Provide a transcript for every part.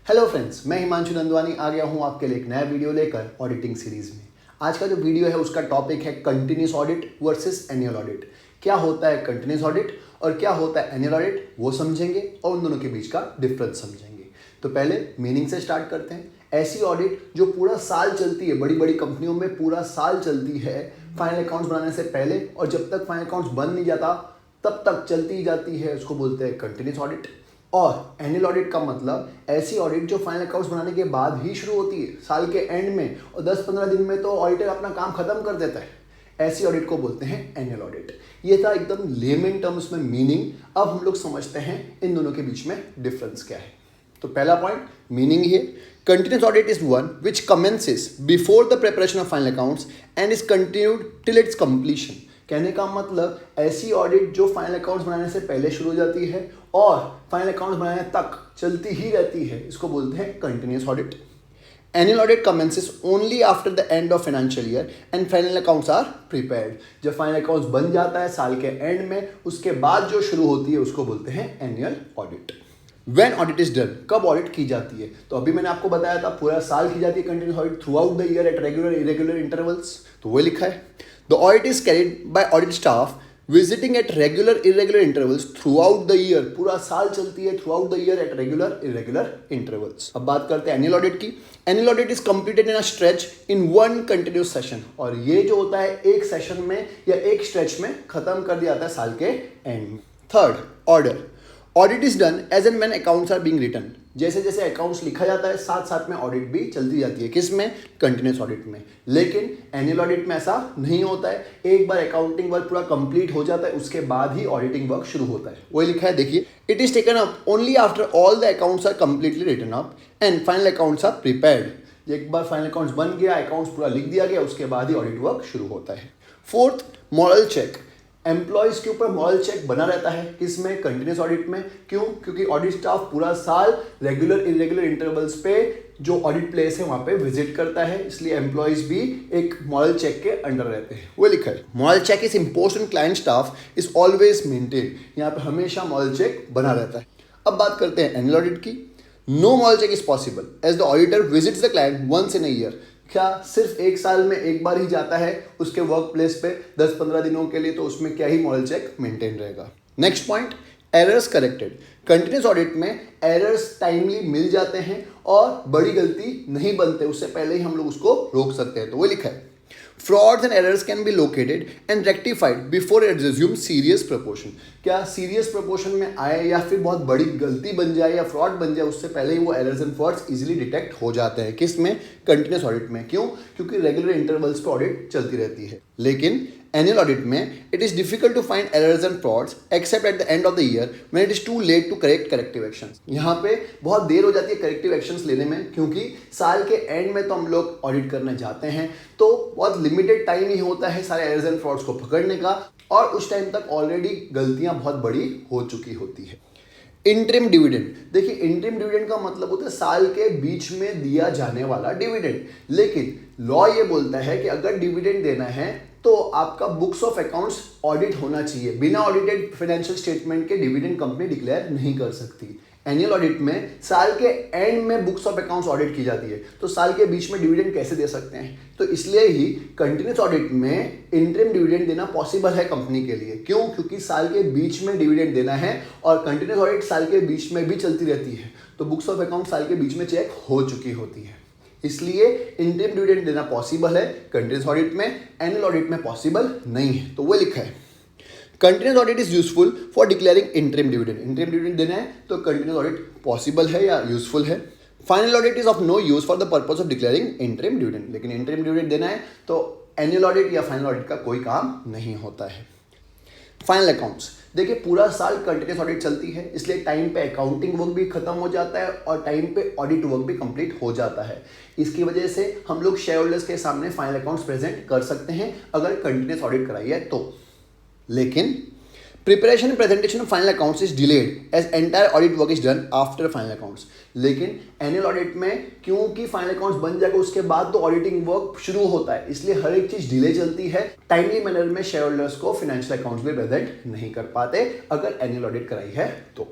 Hello friends, मैं हिमांशु नंदवानी आ गया हूं आपके लिए एक नया वीडियो लेकर ऑडिटिंग सीरीज में। आज का जो वीडियो है उसका टॉपिक है continuous audit versus annual audit. क्या होता है कंटिन्यूस ऑडिट और क्या होता है एनुअल ऑडिट, वो समझेंगे और उन दोनों के बीच का डिफरेंस समझेंगे। तो पहले मीनिंग से स्टार्ट करते हैं। ऐसी ऑडिट जो पूरा साल चलती है, बड़ी बड़ी कंपनियों में पूरा साल चलती है फाइनल अकाउंट्स बनाने से पहले, और जब तक फाइनल अकाउंट्स बन नहीं जाता तब तक चलती जाती है, उसको बोलते हैं कंटिन्यूस ऑडिट। और एनुअल ऑडिट का मतलब ऐसी ऑडिट जो फाइनल अकाउंट्स बनाने के बाद ही शुरू होती है, साल के एंड में, और 10-15 दिन में तो ऑडिटर अपना काम खत्म कर देता है। ऐसी ऑडिट को बोलते हैं एनुअल ऑडिट। ये था एकदम लेमन टर्म्स में मीनिंग। अब हम लोग समझते हैं इन दोनों के बीच में डिफरेंस क्या है। तो पहला पॉइंट मीनिंग है, continuous audit is one which commences before the preparation of final accounts and is continued till it's completion. कहने का मतलब ऐसी ऑडिट जो फाइनल अकाउंट्स बनाने से पहले शुरू हो जाती है और फाइनल अकाउंट्स बनाने तक चलती ही रहती है, इसको बोलते हैं continuous audit. Annual audit commences only after the end of financial year and final accounts are prepared. जब फाइनल अकाउंट्स बन जाता है साल के एंड में, उसके बाद जो शुरू होती है उसको बोलते हैं annual audit. When audit is done, कब ऑडिट की जाती है? तो अभी मैंने आपको बताया था पूरा साल की जाती है continuous audit through out the year at regular irregular intervals. तो वो लिखा है, the audit is carried by audit staff visiting at regular irregular intervals through out the year. पूरा साल चलती है through out the year at regular irregular intervals. अब बात करते हैं एनुअल ऑडिट की। Annual audit is completed in a stretch in one continuous session. और ये जो होता है एक सेशन में या एक स्ट्रेच में खत्म कर दिया जाता है साल के एंड में। Third, order. Audit is done as and when accounts are being written. जैसे जैसे अकाउंट्स लिखा जाता है साथ साथ में ऑडिट भी चलती जाती है। किस में? कंटिन्यूस ऑडिट में। लेकिन एनुअल ऑडिट में ऐसा नहीं होता है। एक बार अकाउंटिंग वर्क पूरा कंप्लीट हो जाता है उसके बाद ही ऑडिटिंग वर्क शुरू होता है। वही लिखा है, देखिए, it is taken up only after all the accounts are completely written up and final accounts are prepared. एक बार फाइनल अकाउंट्स बन गया, अकाउंट्स पूरा लिख दिया गया, उसके बाद ही ऑडिट वर्क शुरू होता है। Fourth, moral check. एम्प्लॉयज के ऊपर मॉरल चेक बना रहता है। किसमें? कंटिन्यूस ऑडिट में। क्यों? क्योंकि ऑडिट स्टाफ पूरा साल रेगुलर इरेगुलर इंटरवल्स पे जो ऑडिट प्लेस है वहां पे विजिट करता है, इसलिए एम्प्लॉयज भी एक मॉरल चेक के अंडर रहते हैं। वो लिखा है, moral check is imposed on client staff is always maintain. यहाँ पे हमेशा मॉरल चेक बना रहता है। अब बात करते हैं एनुअल ऑडिट की। No moral check is possible as the auditor visits the client once in a year. क्या सिर्फ एक साल में एक बार ही जाता है उसके वर्क प्लेस पे 10-15 दिनों के लिए, तो उसमें क्या ही मॉरल चेक मेंटेन रहेगा। Next point, errors corrected. Continuous audit में एरर्स टाइमली मिल जाते हैं और बड़ी गलती नहीं बनते, उससे पहले ही हम लोग उसको रोक सकते हैं। तो वो लिखा है, frauds and errors can be located and rectified before it assumes serious proportion। क्या सीरियस प्रोपोर्शन में आए या फिर बहुत बड़ी गलती बन जाए या फ्रॉड बन जाए, उससे पहले ही वो errors and frauds easily detect हो जाते हैं। किस में? कंटिन्यूस ऑडिट में। क्यों? क्योंकि रेगुलर इंटरवल्स पे ऑडिट चलती रहती है। लेकिन एनुअल ऑडिट में it is difficult to find errors and frauds except at the end of the year when it is too late to correct corrective actions. यहाँ पे बहुत देर हो जाती है करेक्टिव एक्शंस लेने में, क्योंकि साल के एंड में तो हम लोग ऑडिट करने जाते हैं तो बहुत लिमिटेड टाइम ही होता है सारे एरर्स एंड फ्रॉड्स को पकड़ने का, और उस टाइम तक ऑलरेडी गलतियां बहुत बड़ी हो चुकी होती है। Interim dividend. देखिए, इंटरिम डिविडेंड का मतलब होता है साल के बीच में दिया जाने वाला डिविडेंड। लेकिन लॉ ये बोलता है कि अगर डिविडेंड देना है तो आपका बुक्स ऑफ अकाउंट्स ऑडिट होना चाहिए। बिना ऑडिटेड फाइनेंशियल स्टेटमेंट के डिविडेंड कंपनी डिक्लेयर नहीं कर सकती। एनुअल ऑडिट में साल के एंड में बुक्स ऑफ अकाउंट्स ऑडिट की जाती है, तो साल के बीच में डिविडेंड कैसे दे सकते हैं? तो इसलिए ही कंटिन्यूस ऑडिट में इंटरिम डिविडेंड देना पॉसिबल है कंपनी के लिए। क्यों? क्योंकि साल के बीच में डिविडेंड देना है और कंटिन्यूस ऑडिट साल के बीच में भी चलती रहती है, तो बुक्स ऑफ अकाउंट साल के बीच में चेक हो चुकी होती है। इसलिए इंटरिम डिविडेंड देना पॉसिबल है कंटिन्यूस ऑडिट में, एनुअल ऑडिट में पॉसिबल नहीं है। तो वो लिखा है, continuous audit is useful for declaring interim dividend. Interim dividend देना है तो कंटिन्यूस ऑडिट पॉसिबल है या यूजफुल है। Final audit is of no use for the purpose of declaring interim dividend. लेकिन इंटरिम डिविडेंड देना है तो एनुअल ऑडिट या फाइनल ऑडिट का कोई काम नहीं होता है। Final accounts. देखिए, पूरा साल कंटिन्यूस ऑडिट चलती है, इसलिए टाइम पे अकाउंटिंग वर्क भी खत्म हो जाता है और टाइम पे ऑडिट वर्क भी कंप्लीट हो जाता है। इसकी वजह से हम लोग शेयर होल्डर्स के सामने फाइनल अकाउंट्स प्रेजेंट कर सकते हैं अगर कंटिन्यूस ऑडिट कराई है तो। लेकिन preparation presentation of final accounts is delayed as entire audit work is done after final accounts. लेकिन एनुअल ऑडिट में क्योंकि फाइनल अकाउंट्स बन जाएगा उसके बाद तो ऑडिटिंग वर्क शुरू होता है, इसलिए हर एक चीज डिले चलती है। टाइमली मैनर में शेयर होल्डर्स को फाइनेंशियल अकाउंट्स भी प्रेजेंट नहीं कर पाते अगर एनुअल ऑडिट कराई है तो।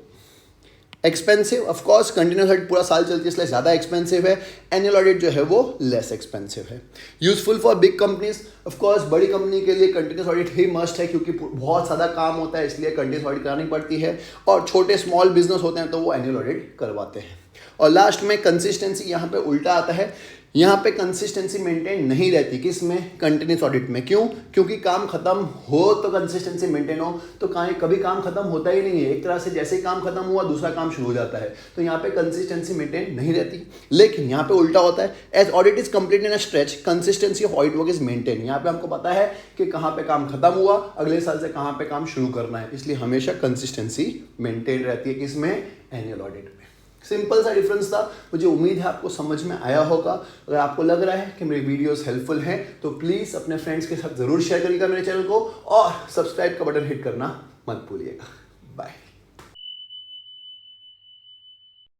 Expensive, of course continuous audit पूरा साल चलती है इसलिए ज़्यादा एक्सपेंसिव है। एनुअल ऑडिट जो है वो लेस एक्सपेंसिव है। Useful for big companies, of course बड़ी कंपनी के लिए कंटिन्यूस ऑडिट ही मस्ट है क्योंकि बहुत ज़्यादा काम होता है इसलिए कंटिन्यूस ऑडिट करानी पड़ती है। और छोटे स्मॉल बिजनेस होते हैं तो वो एनुअल ऑडिट करवाते हैं। और लास्ट में कंसिस्टेंसी, यहाँ पे उल्टा आता है। यहाँ पे कंसिस्टेंसी मेंटेन नहीं रहती, किसमें? कंटिन्यूस ऑडिट में। क्यों? क्योंकि काम खत्म हो तो कंसिस्टेंसी मेंटेन हो, तो कभी काम खत्म होता ही नहीं है। एक तरह से जैसे ही काम खत्म हुआ दूसरा काम शुरू हो जाता है, तो यहाँ पे कंसिस्टेंसी मेंटेन नहीं रहती। लेकिन यहाँ पे उल्टा होता है। As audit is complete in a stretch, consistency of audit work is maintain. यहाँ पे हमको पता है कि कहाँ पे काम खत्म हुआ, अगले साल से कहाँ पे काम शुरू करना है, इसलिए हमेशा कंसिस्टेंसी मेंटेन रहती है। किसमें? एनुअल ऑडिट में। सिंपल सा डिफरेंस था। मुझे उम्मीद है आपको समझ में आया होगा। अगर आपको लग रहा है कि मेरी वीडियोस हेल्पफुल हैं तो प्लीज़ अपने फ्रेंड्स के साथ ज़रूर शेयर करिएगा मेरे चैनल को, और सब्सक्राइब का बटन हिट करना मत भूलिएगा।